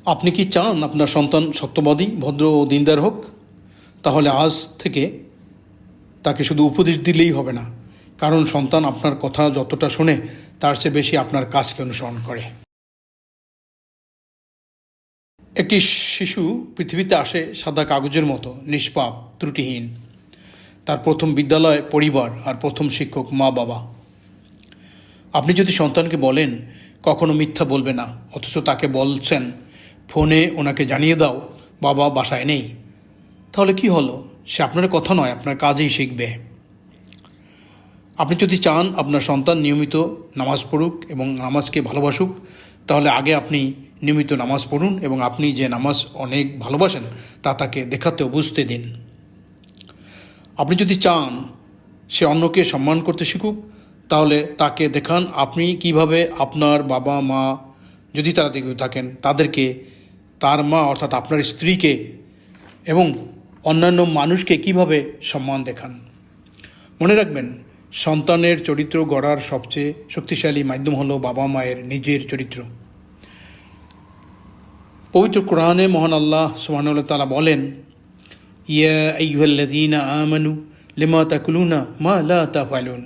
আপনি কি চান আপনার সন্তান সত্যবাদী, ভদ্র ও দিনদার হোক? তাহলে আজ থেকে তাকে শুধু উপদেশ দিলেই হবে না, কারণ সন্তান আপনার কথা যতটা শোনে তার চেয়ে বেশি আপনার কাজকে অনুসরণ করে। একটি শিশু পৃথিবীতে আসে সাদা কাগজের মতো, নিষ্পাপ, ত্রুটিহীন। তার প্রথম বিদ্যালয় পরিবার, আর প্রথম শিক্ষক মা বাবা। আপনি যদি সন্তানকে বলেন কখনো মিথ্যা বলবে না, অথচ তাকে বলছেন ফোনে ওনাকে জানিয়ে দাও বাবা বাসায় নেই, তাহলে কি হলো? সে আপনার কথা নয়, আপনার কাজেই শিখবে। আপনি যদি চান আপনার সন্তান নিয়মিত নামাজ পড়ুক এবং নামাজকে ভালোবাসুক, তাহলে আগে আপনি নিয়মিত নামাজ পড়ুন এবং আপনি যে নামাজ অনেক ভালোবাসেন তা তাকে দেখাতে ও বুঝতে দিন। আপনি যদি চান সে অন্যকে সম্মান করতে শিখুক, তাহলে তাকে দেখান আপনি কিভাবে আপনার বাবা মা, যদি তারা দেখে থাকেন, তাদেরকে, তার মা অর্থাৎ আপনার স্ত্রীকে এবং অন্যান্য মানুষকে কিভাবে সম্মান দেখান। মনে রাখবেন, সন্তানের চরিত্র গড়ার সবচেয়ে শক্তিশালী মাধ্যম হলো বাবা মায়ের নিজের চরিত্র। পবিত্র কোরআনে মহান আল্লাহ সুবহানাহু ওয়া তাআলা বলেন, ইয়া আইয়ুহাল্লাযীনা আমানু লিমা তাকুলুনা মা লা তাফআলুন,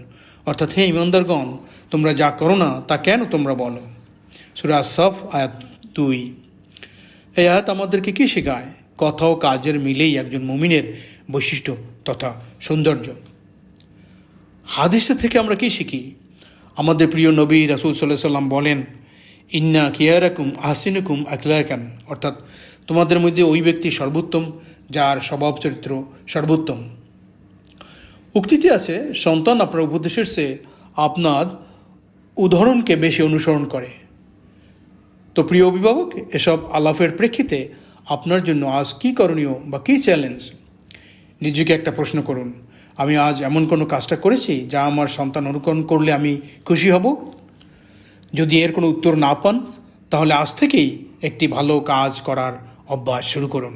অর্থাৎ হে ইমানদারগণ, তোমরা যা করো না তা কেন তোমরা বলো। সূরা আস-সাফ আয়াত 2। এই আয়াত আমাদেরকে কি শেখায়? কথা ও কাজের মিলেই একজন মুমিনের বৈশিষ্ট্য তথা সৌন্দর্য। হাদিসে থেকে আমরা কি শিখি? আমাদের প্রিয় নবী রাসূল সাল্লাল্লাহু আলাইহি সাল্লাম বলেন, ইন্না কিয়ারাকুম আহসিনুকুম আখলাকান, অর্থাৎ তোমাদের মধ্যে ওই ব্যক্তি সর্বোত্তম যার স্বভাব চরিত্র সর্বোত্তম। উক্তিতে আছে, সন্তান আপনার উপদেশের চেয়ে আপনার উদাহরণকে বেশি অনুসরণ করে। তো প্রিয় অভিভাবক, এসব আলাপের প্রেক্ষিতে আপনার জন্য আজ কী করণীয় বা কী চ্যালেঞ্জ? নিজেকে একটা প্রশ্ন করুন, আমি আজ এমন কোনো কাজটা করেছি যা আমার সন্তান অনুকরণ করলে আমি খুশি হব? যদি এর কোনো উত্তর না পান, তাহলে আজ থেকেই একটি ভালো কাজ করার অভ্যাস শুরু করুন।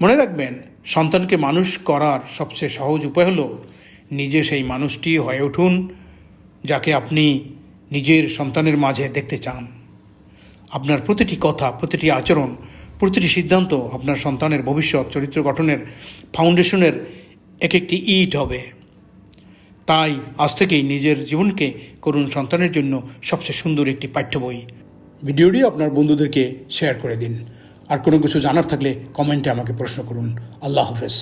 মনে রাখবেন, সন্তানকে মানুষ করার সবচেয়ে সহজ উপায় হলো নিজে সেই মানুষটি হয়ে উঠুন যাকে আপনি নিজের সন্তানের মাঝে দেখতে চান। আপনার প্রতিটি কথা, প্রতিটি আচরণ, প্রতিটি সিদ্ধান্ত আপনার সন্তানের ভবিষ্যৎ চরিত্র গঠনের ফাউন্ডেশনের এক একটি ইট হবে। তাই আজ থেকেই নিজের জীবনকে করুন সন্তানের জন্য সবচেয়ে সুন্দর একটি পাঠ্য বই। ভিডিওটি আপনার বন্ধুদেরকে শেয়ার করে দিন। আর কোনো কিছু জানার থাকলে কমেন্টে আমাকে প্রশ্ন করুন। আল্লাহ হাফেজ।